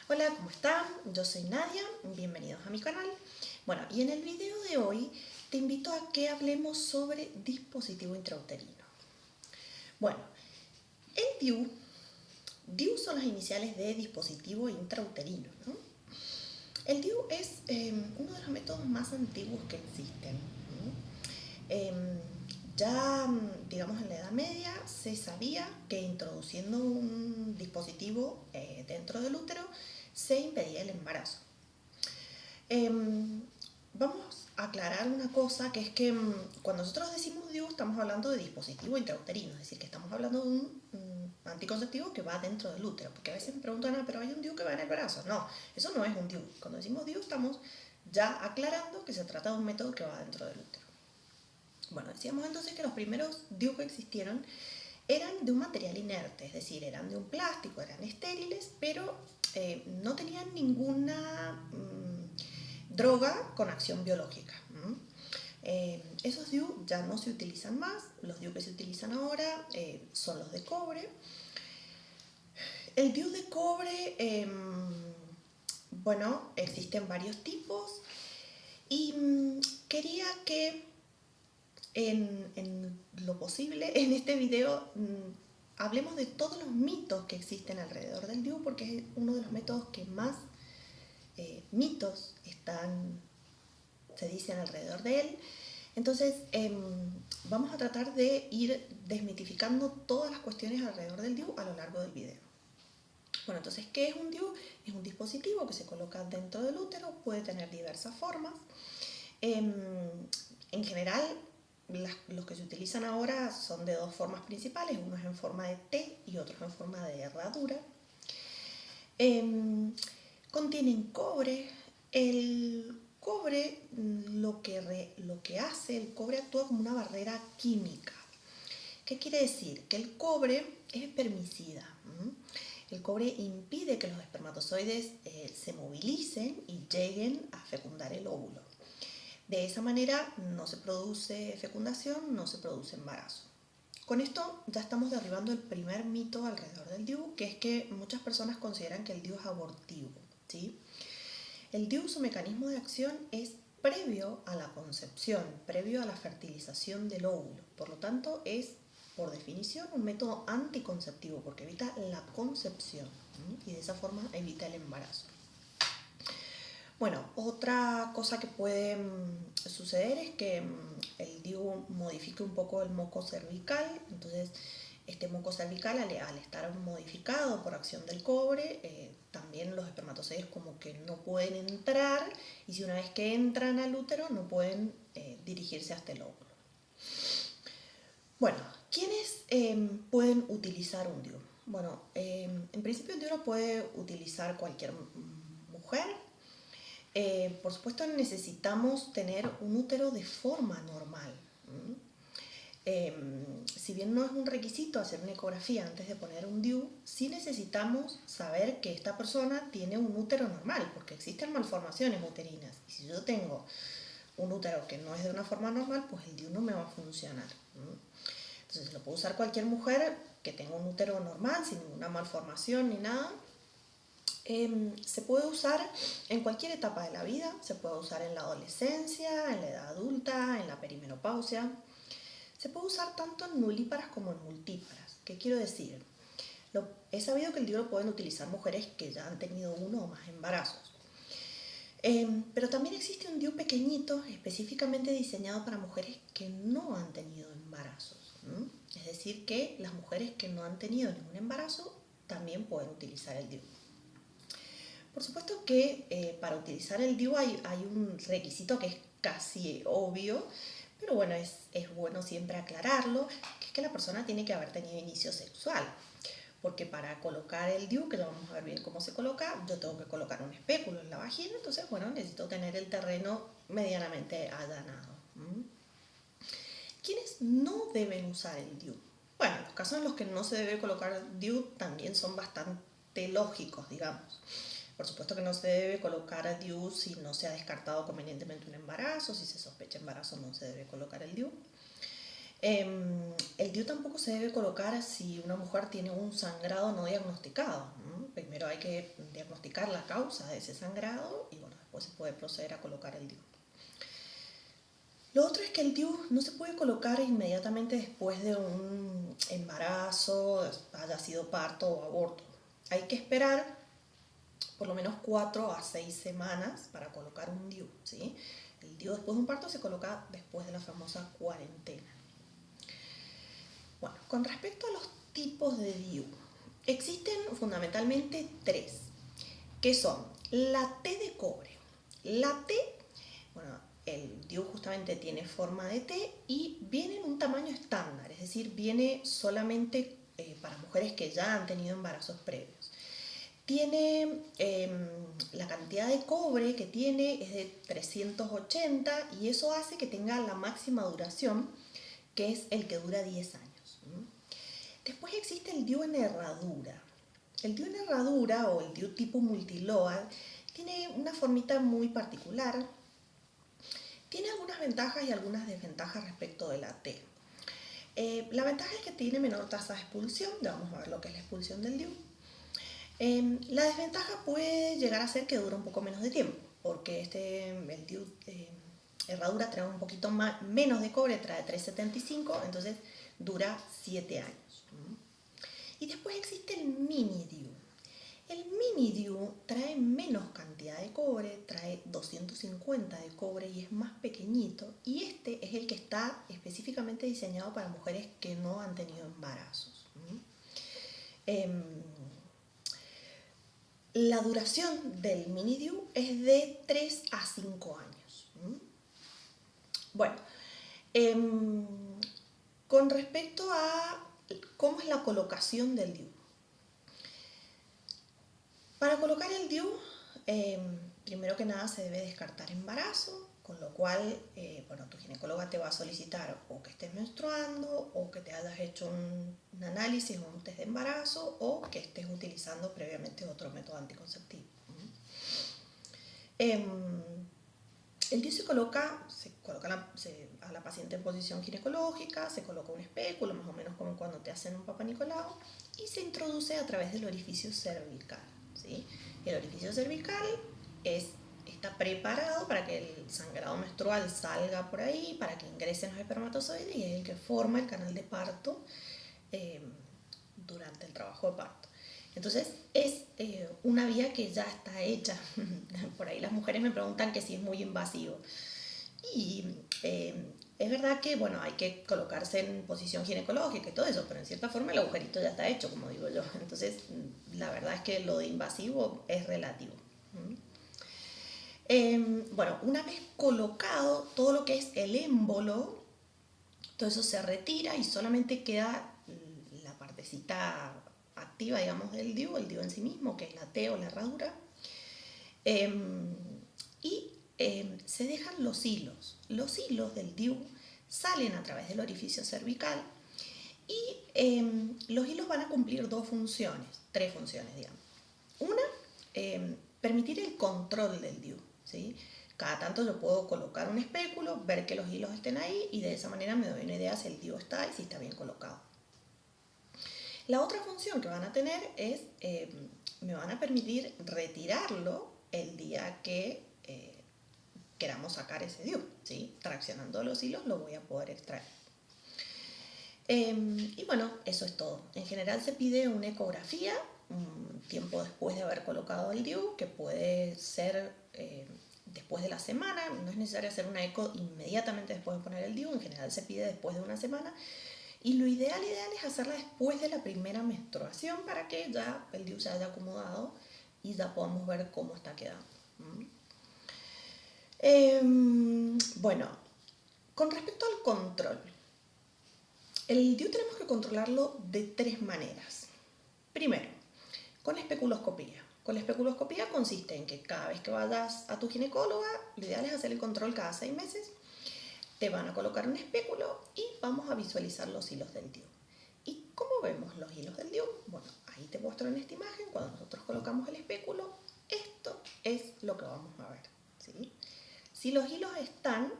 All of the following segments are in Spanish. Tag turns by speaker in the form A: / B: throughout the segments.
A: Hola, ¿cómo están? Yo soy Nadia, bienvenidos a mi canal. Bueno, y en el video de hoy te invito a que hablemos sobre dispositivo intrauterino. Bueno, el DIU son las iniciales de dispositivo intrauterino, ¿no? El DIU es uno de los métodos más antiguos que existen, ¿no? Ya, digamos, en la Edad Media se sabía que introduciendo un dispositivo dentro del útero se impedía el embarazo. Vamos a aclarar una cosa, que es que cuando nosotros decimos DIU estamos hablando de dispositivo intrauterino, es decir, que estamos hablando de un anticonceptivo que va dentro del útero, porque a veces me preguntan, pero hay un DIU que va en el brazo. No, eso no es un DIU. Cuando decimos DIU estamos ya aclarando que se trata de un método que va dentro del útero. Bueno, decíamos entonces que los primeros DIU que existieron eran de un material inerte, es decir, eran de un plástico, eran estériles, pero no tenían ninguna droga con acción biológica. Esos DIU ya no se utilizan más, los DIU que se utilizan ahora son los de cobre. El DIU de cobre, bueno, existen varios tipos y quería que en lo posible en este video hablemos de todos los mitos que existen alrededor del DIU, porque es uno de los métodos que más mitos se dicen alrededor de él. Entonces vamos a tratar de ir desmitificando todas las cuestiones alrededor del DIU a lo largo del video. Bueno, entonces, ¿qué es un DIU? Es un dispositivo que se coloca dentro del útero, puede tener diversas formas. En general, los que se utilizan ahora son de dos formas principales, uno es en forma de T y otro es en forma de herradura. Contienen cobre. El cobre, lo que hace, el cobre actúa como una barrera química. ¿Qué quiere decir? Que el cobre es espermicida. El cobre impide que los espermatozoides se movilicen y lleguen a fecundar el óvulo. De esa manera no se produce fecundación, no se produce embarazo. Con esto ya estamos derribando el primer mito alrededor del DIU, que es que muchas personas consideran que el DIU es abortivo, ¿sí? El DIU, su mecanismo de acción es previo a la concepción, previo a la fertilización del óvulo. Por lo tanto, es, por definición, un método anticonceptivo, porque evita la concepción y de esa forma evita el embarazo. Bueno, otra cosa que puede suceder es que el DIU modifique un poco el moco cervical. Entonces, este moco cervical, al estar modificado por acción del cobre, también los espermatozoides como que no pueden entrar, y si una vez que entran al útero no pueden dirigirse hasta el óvulo. Bueno, ¿quiénes pueden utilizar un DIU? Bueno, en principio el DIU lo puede utilizar cualquier mujer. Por supuesto necesitamos tener un útero de forma normal. Si bien no es un requisito hacer una ecografía antes de poner un DIU, sí necesitamos saber que esta persona tiene un útero normal, porque existen malformaciones uterinas. Y si yo tengo un útero que no es de una forma normal, pues el DIU no me va a funcionar. Entonces lo puede usar cualquier mujer que tenga un útero normal, sin ninguna malformación ni nada. Se puede usar en cualquier etapa de la vida, se puede usar en la adolescencia, en la edad adulta, en la perimenopausia. Se puede usar tanto en nulíparas como en multíparas. ¿Qué quiero decir? He sabido que el DIU lo pueden utilizar mujeres que ya han tenido uno o más embarazos. Pero también existe un DIU pequeñito específicamente diseñado para mujeres que no han tenido embarazos. Es decir, que las mujeres que no han tenido ningún embarazo también pueden utilizar el DIU. Por supuesto que para utilizar el DIU hay un requisito que es casi obvio, pero bueno, es bueno siempre aclararlo, que es que la persona tiene que haber tenido inicio sexual. Porque para colocar el DIU, que ya vamos a ver bien cómo se coloca, yo tengo que colocar un espéculo en la vagina, entonces bueno, necesito tener el terreno medianamente allanado. ¿Quiénes no deben usar el DIU? Bueno, los casos en los que no se debe colocar DIU también son bastante lógicos, digamos. Por supuesto que no se debe colocar el DIU si no se ha descartado convenientemente un embarazo, si se sospecha embarazo no se debe colocar el DIU. El DIU tampoco se debe colocar si una mujer tiene un sangrado no diagnosticado. Primero hay que diagnosticar la causa de ese sangrado y bueno, después se puede proceder a colocar el DIU. Lo otro es que el DIU no se puede colocar inmediatamente después de un embarazo, haya sido parto o aborto. Hay que esperar por lo menos 4 a 6 semanas para colocar un DIU, ¿sí? El DIU después de un parto se coloca después de la famosa cuarentena. Bueno, con respecto a los tipos de DIU, existen fundamentalmente 3, que son la T de cobre. La T, bueno, el DIU justamente tiene forma de T y viene en un tamaño estándar, es decir, viene solamente para mujeres que ya han tenido embarazos previos. Tiene la cantidad de cobre que tiene es de 380 y eso hace que tenga la máxima duración, que es el que dura 10 años. Después existe el DIU en herradura. El DIU en herradura o el DIU tipo multiload tiene una formita muy particular. Tiene algunas ventajas y algunas desventajas respecto de la T. La ventaja es que tiene menor tasa de expulsión. Ya vamos a ver lo que es la expulsión del DIU. La desventaja puede llegar a ser que dura un poco menos de tiempo, porque el DIU herradura trae un poquito menos de cobre, trae 375, entonces dura 7 años. Y después existe el mini DIU. El mini DIU trae menos cantidad de cobre, trae 250 de cobre y es más pequeñito. Y este es el que está específicamente diseñado para mujeres que no han tenido embarazos. La duración del mini DIU es de 3 a 5 años. Bueno, con respecto a cómo es la colocación del DIU. Para colocar el DIU, primero que nada se debe descartar embarazo, con lo cual, bueno, tu ginecóloga te va a solicitar o que estés menstruando o que te hayas hecho un análisis o un test de embarazo o que estés utilizando previamente otro método anticonceptivo. El DIU se coloca a la paciente en posición ginecológica, se coloca un espéculo, más o menos como cuando te hacen un Papa Nicolau, y se introduce a través del orificio cervical. ¿Sí? El orificio cervical está preparado para que el sangrado menstrual salga por ahí, para que ingresen los espermatozoides y es el que forma el canal de parto durante el trabajo de parto. Entonces es una vía que ya está hecha. Por ahí las mujeres me preguntan que si es muy invasivo. Y es verdad que bueno, hay que colocarse en posición ginecológica y todo eso, pero en cierta forma el agujerito ya está hecho, como digo yo. Entonces la verdad es que lo de invasivo es relativo. Bueno, una vez colocado todo lo que es el émbolo, todo eso se retira y solamente queda la partecita activa, digamos, del DIU, el DIU en sí mismo, que es la T o la herradura. Y se dejan los hilos. Los hilos del DIU salen a través del orificio cervical y los hilos van a cumplir 3 funciones, digamos. Una, permitir el control del DIU, ¿sí? Cada tanto yo puedo colocar un espéculo, ver que los hilos estén ahí y de esa manera me doy una idea si el DIU está y si está bien colocado. La otra función que van a tener es, me van a permitir retirarlo el día que queramos sacar ese DIU, ¿sí? Traccionando los hilos lo voy a poder extraer. Y bueno, eso es todo. En general se pide una ecografía un tiempo después de haber colocado el DIU, que puede ser después de la semana. No es necesario hacer una eco inmediatamente después de poner el DIU, en general se pide después de una semana. Y lo ideal es hacerla después de la primera menstruación para que ya el DIU se haya acomodado y ya podamos ver cómo está quedando. Bueno, con respecto al control, el DIU tenemos que controlarlo de 3 maneras. Primero, con especuloscopía. Con la especuloscopía consiste en que cada vez que vayas a tu ginecóloga, lo ideal es hacer el control cada 6 meses. Te van a colocar un espéculo y vamos a visualizar los hilos del DIU. ¿Y cómo vemos los hilos del DIU? Bueno, ahí te muestro en esta imagen, cuando nosotros colocamos el espéculo, esto es lo que vamos a ver, ¿sí? Si los hilos están,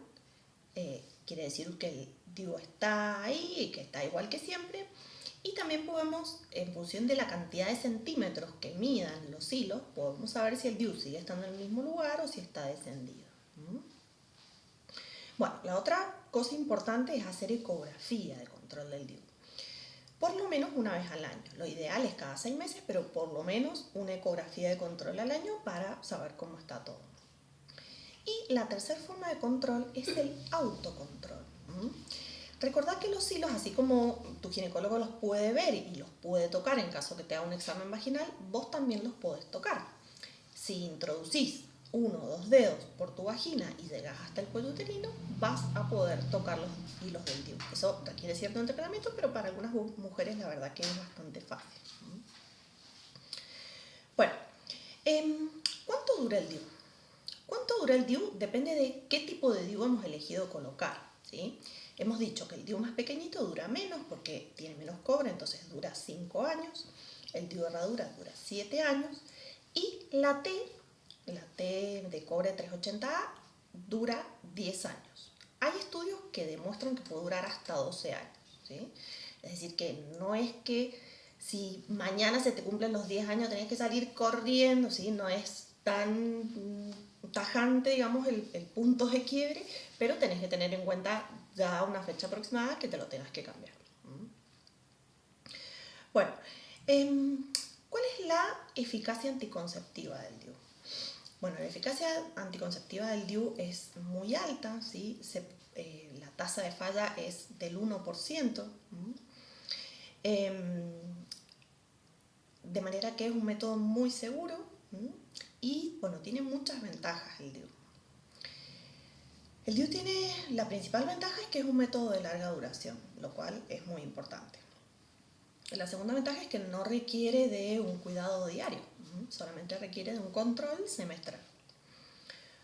A: quiere decir que el DIU está ahí y que está igual que siempre. Y también podemos, en función de la cantidad de centímetros que midan los hilos, podemos saber si el DIU sigue estando en el mismo lugar o si está descendido. Bueno, la otra cosa importante es hacer ecografía de control del DIU. Por lo menos una vez al año. Lo ideal es cada 6 meses, pero por lo menos una ecografía de control al año para saber cómo está todo. Y la tercera forma de control es el autocontrol. Recordad que los hilos, así como tu ginecólogo los puede ver y los puede tocar en caso que te haga un examen vaginal, vos también los podés tocar. Si introducís 1 o 2 dedos por tu vagina y llegas hasta el cuello uterino, vas a poder tocar los hilos del DIU. Eso requiere cierto entrenamiento, pero para algunas mujeres la verdad que es bastante fácil. Bueno, ¿cuánto dura el DIU? ¿Cuánto dura el DIU? Depende de qué tipo de DIU hemos elegido colocar, ¿sí? Hemos dicho que el DIU más pequeñito dura menos porque tiene menos cobre, entonces dura 5 años. El DIU de herradura dura 7 años. Y la T de cobre 380A dura 10 años. Hay estudios que demuestran que puede durar hasta 12 años, ¿sí? Es decir, que no es que si mañana se te cumplen los 10 años tenés que salir corriendo, ¿sí? No es tan tajante, digamos, el punto de quiebre, pero tenés que tener en cuenta ya una fecha aproximada que te lo tengas que cambiar. Bueno, ¿cuál es la eficacia anticonceptiva del DIU? Bueno, la eficacia anticonceptiva del DIU es muy alta, ¿sí? La tasa de falla es del 1%, de manera que es un método muy seguro y, bueno, tiene muchas ventajas el DIU. El DIU tiene, la principal ventaja es que es un método de larga duración, lo cual es muy importante. La segunda ventaja es que no requiere de un cuidado diario, solamente requiere de un control semestral.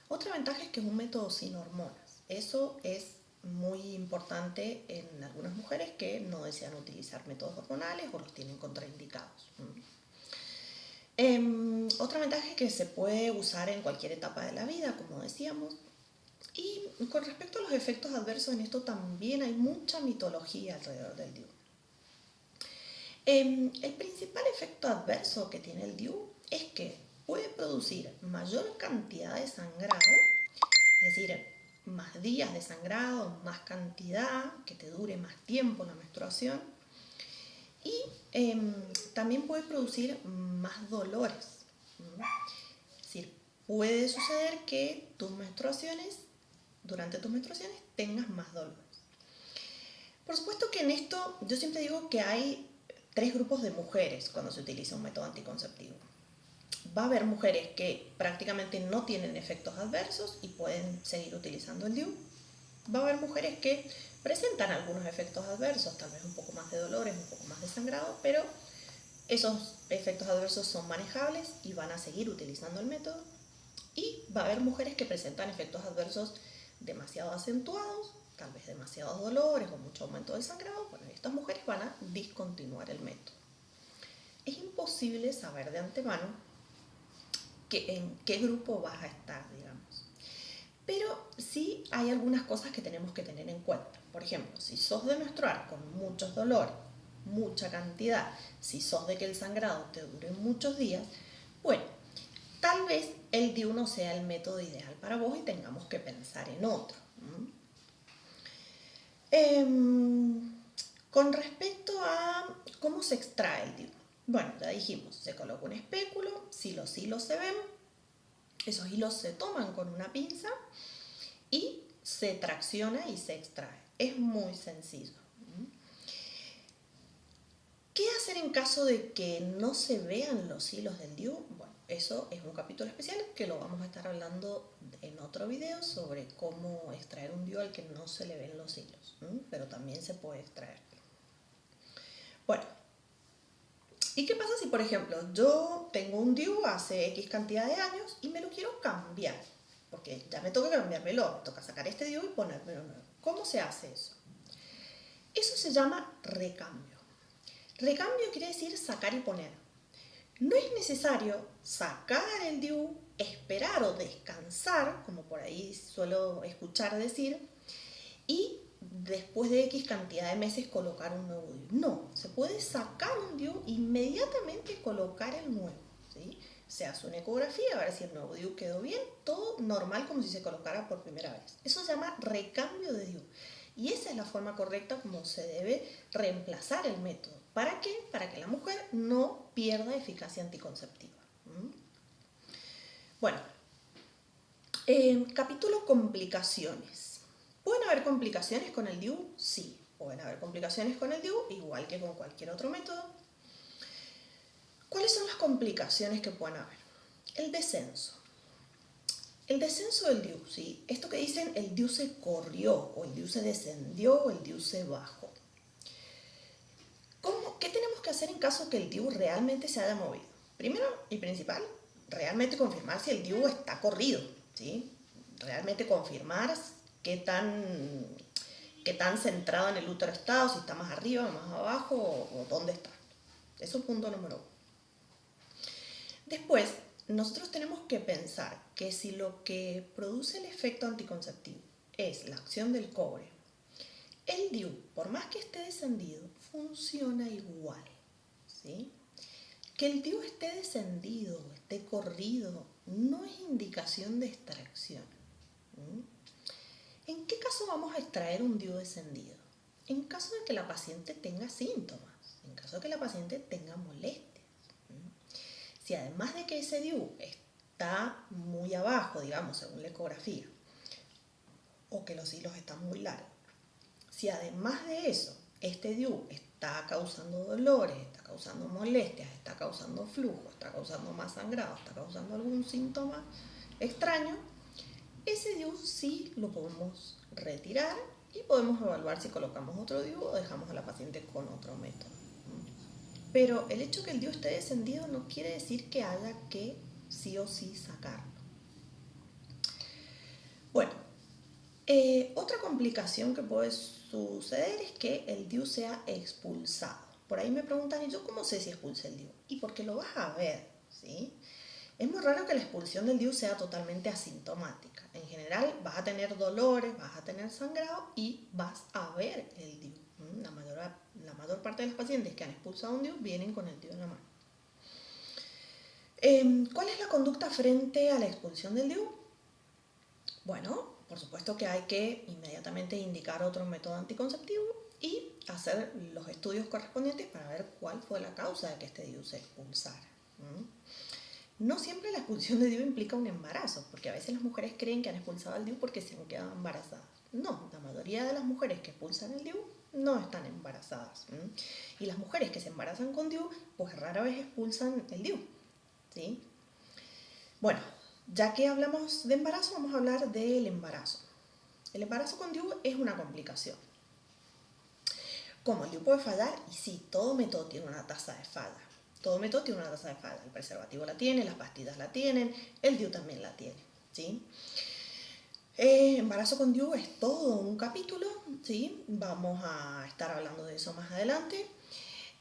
A: Otra ventaja es que es un método sin hormonas. Eso es muy importante en algunas mujeres que no desean utilizar métodos hormonales o los tienen contraindicados. Otra ventaja es que se puede usar en cualquier etapa de la vida, como decíamos. Y con respecto a los efectos adversos, en esto también hay mucha mitología alrededor del DIU. El principal efecto adverso que tiene el DIU es que puede producir mayor cantidad de sangrado, es decir, más días de sangrado, más cantidad, que te dure más tiempo la menstruación, y también puede producir más dolores. Es decir, puede suceder que durante tus menstruaciones tengas más dolores. Por supuesto que en esto yo siempre digo que hay 3 grupos de mujeres cuando se utiliza un método anticonceptivo. Va a haber mujeres que prácticamente no tienen efectos adversos y pueden seguir utilizando el DIU. Va a haber mujeres que presentan algunos efectos adversos, tal vez un poco más de dolores, un poco más de sangrado, pero esos efectos adversos son manejables y van a seguir utilizando el método. Y va a haber mujeres que presentan efectos adversos demasiado acentuados, tal vez demasiados dolores o mucho aumento del sangrado. Bueno, estas mujeres van a discontinuar el método. Es imposible saber de antemano en qué grupo vas a estar, digamos. Pero sí hay algunas cosas que tenemos que tener en cuenta. Por ejemplo, si sos de menstruar con muchos dolores, mucha cantidad, si sos de que el sangrado te dure muchos días, bueno, tal vez el DIU no sea el método ideal para vos y tengamos que pensar en otro. Con respecto a cómo se extrae el DIU. Bueno, ya dijimos, se coloca un espéculo, si los hilos se ven, esos hilos se toman con una pinza y se tracciona y se extrae. Es muy sencillo. ¿Qué hacer en caso de que no se vean los hilos del DIU? Bueno, eso es un capítulo especial que lo vamos a estar hablando en otro video sobre cómo extraer un DIU al que no se le ven los hilos, pero también se puede extraer. Bueno, ¿y qué pasa si, por ejemplo, yo tengo un DIU hace X cantidad de años y me lo quiero cambiar? Porque ya me toca cambiármelo, me toca sacar este DIU y ponérmelo nuevo. ¿Cómo se hace eso? Eso se llama recambio. Recambio quiere decir sacar y poner. No es necesario sacar el DIU, esperar o descansar, como por ahí suelo escuchar decir, y después de X cantidad de meses colocar un nuevo DIU. No, se puede sacar un DIU inmediatamente colocar el nuevo, ¿sí? Se hace una ecografía a ver si el nuevo DIU quedó bien, todo normal como si se colocara por primera vez. Eso se llama recambio de DIU. Y esa es la forma correcta como se debe reemplazar el método. ¿Para qué? Para que la mujer no pierda eficacia anticonceptiva. Bueno, capítulo complicaciones. ¿Pueden haber complicaciones con el DIU? Sí, pueden haber complicaciones con el DIU, igual que con cualquier otro método. ¿Cuáles son las complicaciones que pueden haber? El descenso. El descenso del DIU, ¿sí? Esto que dicen, el DIU se corrió, o el DIU se descendió, o el DIU se bajó. ¿Qué tenemos que hacer en caso que el DIU realmente se haya movido? Primero y principal, realmente confirmar si el DIU está corrido, ¿sí? Realmente confirmar qué tan centrado en el útero está, o si está más arriba, más abajo, o dónde está. Eso es punto número 1. Después, nosotros tenemos que pensar que si lo que produce el efecto anticonceptivo es la acción del cobre, el DIU, por más que esté descendido, funciona igual, ¿sí? Que el DIU esté descendido o esté corrido no es indicación de extracción. ¿En qué caso vamos a extraer un DIU descendido? En caso de que la paciente tenga síntomas, en caso de que la paciente tenga molestias. Si además de que ese DIU está muy abajo, digamos, según la ecografía, o que los hilos están muy largos, si además de eso, este DIU está causando dolores, está causando molestias, está causando flujo, está causando más sangrado, está causando algún síntoma extraño, ese DIU sí lo podemos retirar y podemos evaluar si colocamos otro DIU o dejamos a la paciente con otro método. Pero el hecho que el DIU esté descendido no quiere decir que haya que sí o sí sacarlo. Bueno, otra complicación que puede suceder es que el DIU sea expulsado. Por ahí me preguntan, ¿y yo cómo sé si expulsa el DIU? Y porque lo vas a ver, ¿sí? Es muy raro que la expulsión del DIU sea totalmente asintomática. En general vas a tener dolores, vas a tener sangrado y vas a ver el DIU. La mayor parte de los pacientes que han expulsado un DIU vienen con el DIU en la mano. ¿Cuál es la conducta frente a la expulsión del DIU? Bueno, por supuesto que hay que inmediatamente indicar otro método anticonceptivo y hacer los estudios correspondientes para ver cuál fue la causa de que este DIU se expulsara. No siempre la expulsión de DIU implica un embarazo, porque a veces las mujeres creen que han expulsado el DIU porque se han quedado embarazadas. No, la mayoría de las mujeres que expulsan el DIU no están embarazadas. Y las mujeres que se embarazan con DIU, pues rara vez expulsan el DIU, ¿sí? Bueno, ya que hablamos de embarazo, vamos a hablar del embarazo. El embarazo con DIU es una complicación. ¿Cómo? ¿El DIU puede fallar? Y sí, todo método tiene una tasa de falla. Todo método tiene una tasa de falla. El preservativo la tiene, las pastillas la tienen, el DIU también la tiene, ¿sí? Embarazo con DIU es todo un capítulo, ¿sí? Vamos a estar hablando de eso más adelante.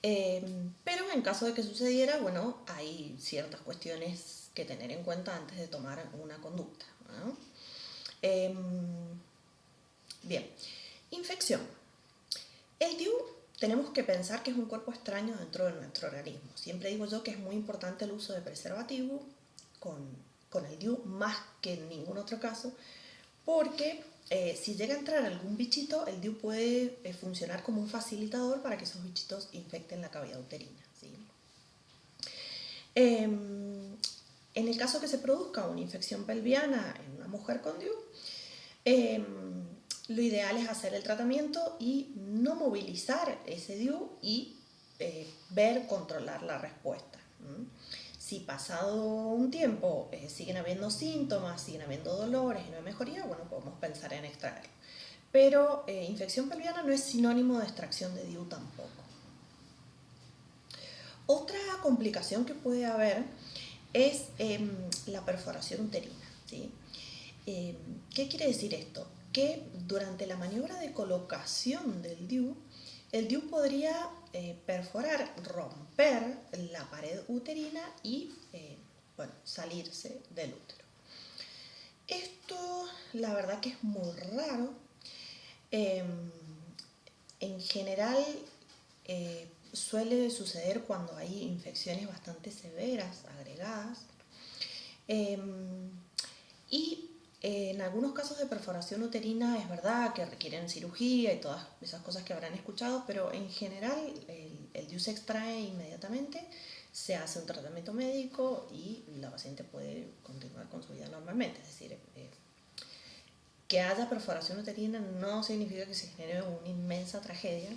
A: Pero en caso de que sucediera, bueno, hay ciertas cuestiones que tener en cuenta antes de tomar una conducta, ¿no? Bien, infección. El DIU tenemos que pensar que es un cuerpo extraño dentro de nuestro organismo. Siempre digo yo que es muy importante el uso de preservativo con el DIU más que en ningún otro caso, porque si llega a entrar algún bichito, el DIU puede funcionar como un facilitador para que esos bichitos infecten la cavidad uterina, ¿sí? En el caso que se produzca una infección pelviana en una mujer con DIU, lo ideal es hacer el tratamiento y no movilizar ese DIU y controlar la respuesta. Si pasado un tiempo siguen habiendo síntomas, siguen habiendo dolores y no hay mejoría, bueno, podemos pensar en extraerlo. Pero infección pelviana no es sinónimo de extracción de DIU tampoco. Otra complicación que puede haber es la perforación uterina, ¿sí? ¿Qué quiere decir esto? Que durante la maniobra de colocación del DIU, el DIU podría perforar, romper la pared uterina y salirse del útero. Esto la verdad que es muy raro. En general suele suceder cuando hay infecciones bastante severas, agregadas. Y en algunos casos de perforación uterina es verdad que requieren cirugía y todas esas cosas que habrán escuchado, pero en general el DIU se extrae inmediatamente, se hace un tratamiento médico y la paciente puede continuar con su vida normalmente. Es decir, que haya perforación uterina no significa que se genere una inmensa tragedia.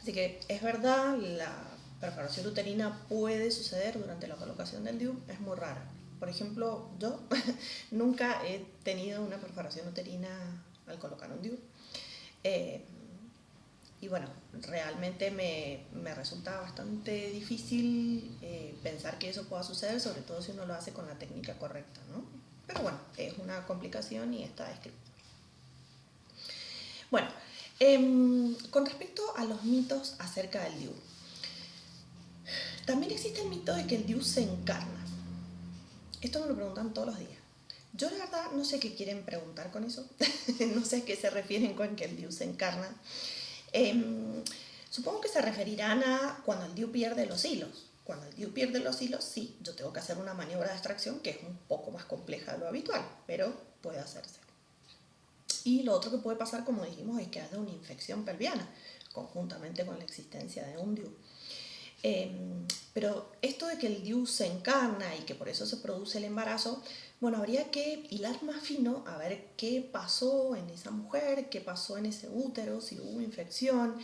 A: Así que es verdad, la perforación uterina puede suceder durante la colocación del DIU, es muy rara. Por ejemplo, yo nunca he tenido una perforación uterina al colocar un DIU. Y bueno, realmente me resulta bastante difícil pensar que eso pueda suceder, sobre todo si uno lo hace con la técnica correcta, ¿no? Pero bueno, es una complicación y está escrito. Bueno, con respecto a los mitos acerca del DIU, también existe el mito de que el DIU se encarna. Esto me lo preguntan todos los días. Yo la verdad no sé qué quieren preguntar con eso, no sé a qué se refieren con que el DIU se encarna. Supongo que se referirán a cuando el DIU pierde los hilos. Cuando el DIU pierde los hilos, sí, yo tengo que hacer una maniobra de extracción que es un poco más compleja de lo habitual, pero puede hacerse. Y lo otro que puede pasar, como dijimos, es que haya una infección pelviana, conjuntamente con la existencia de un DIU. Pero esto de que el DIU se encarna y que por eso se produce el embarazo, bueno, habría que hilar más fino a ver qué pasó en esa mujer, qué pasó en ese útero, si hubo infección,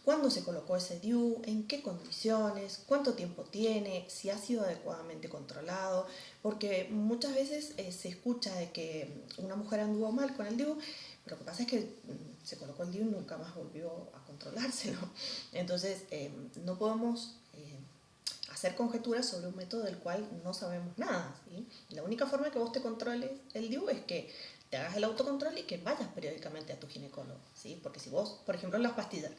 A: cuándo se colocó ese DIU, en qué condiciones, cuánto tiempo tiene, si ha sido adecuadamente controlado, porque muchas veces se escucha de que una mujer anduvo mal con el DIU, pero lo que pasa es que se colocó el DIU y nunca más volvió a controlárselo. Entonces, no podemos hacer conjeturas sobre un método del cual no sabemos nada, ¿sí? La única forma que vos te controles el DIU es que te hagas el autocontrol y que vayas periódicamente a tu ginecólogo, ¿sí? Porque si vos, por ejemplo, en las pastillas,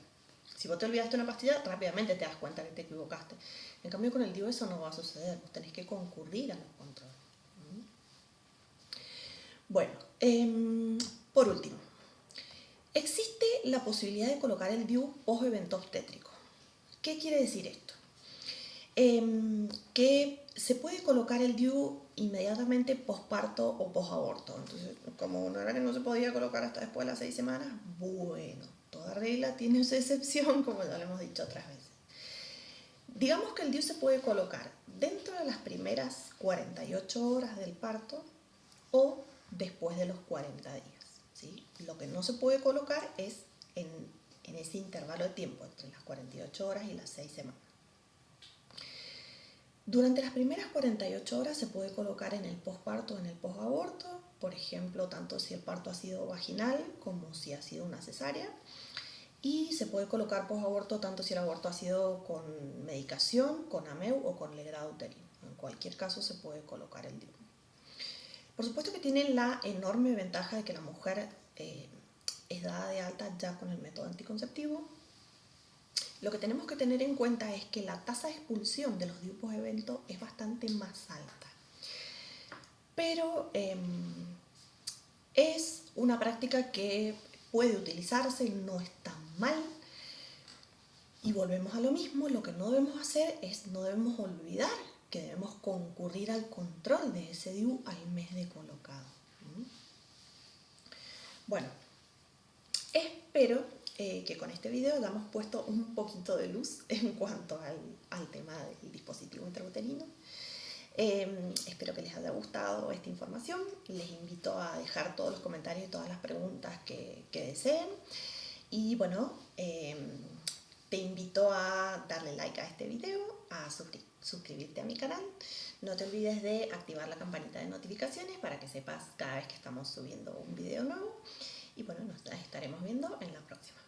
A: si vos te olvidaste una pastilla, rápidamente te das cuenta que te equivocaste. En cambio, con el DIU eso no va a suceder, vos tenés que concurrir a los controles. Bueno, por último, existe la posibilidad de colocar el DIU post-evento obstétrico. ¿Qué quiere decir esto? Que se puede colocar el DIU inmediatamente posparto o posaborto. Entonces, como no era que no se podía colocar hasta después de las 6 semanas, bueno, toda regla tiene su excepción, como ya lo hemos dicho otras veces. Digamos que el DIU se puede colocar dentro de las primeras 48 horas del parto o después de los 40 días, ¿sí? Lo que no se puede colocar es en ese intervalo de tiempo, entre las 48 horas y las 6 semanas. Durante las primeras 48 horas se puede colocar en el posparto o en el posaborto, por ejemplo, tanto si el parto ha sido vaginal como si ha sido una cesárea. Y se puede colocar posaborto tanto si el aborto ha sido con medicación, con AMEU o con legrado uterino. En cualquier caso se puede colocar el DIU. Por supuesto que tiene la enorme ventaja de que la mujer es dada de alta ya con el método anticonceptivo. Lo que tenemos que tener en cuenta es que la tasa de expulsión de los DIU post-evento es bastante más alta. Pero es una práctica que puede utilizarse, no es tan mal. Y volvemos a lo mismo, lo que no debemos hacer es, no debemos olvidar que debemos concurrir al control de ese DIU al mes de colocado. Bueno, espero que con este video hayamos puesto un poquito de luz en cuanto al tema del dispositivo intrauterino. Espero que les haya gustado esta información. Les invito a dejar todos los comentarios y todas las preguntas que deseen. Y bueno, te invito a darle like a este video, a suscribirte a mi canal. No te olvides de activar la campanita de notificaciones para que sepas cada vez que estamos subiendo un video nuevo. Y bueno, nos estaremos viendo en la próxima.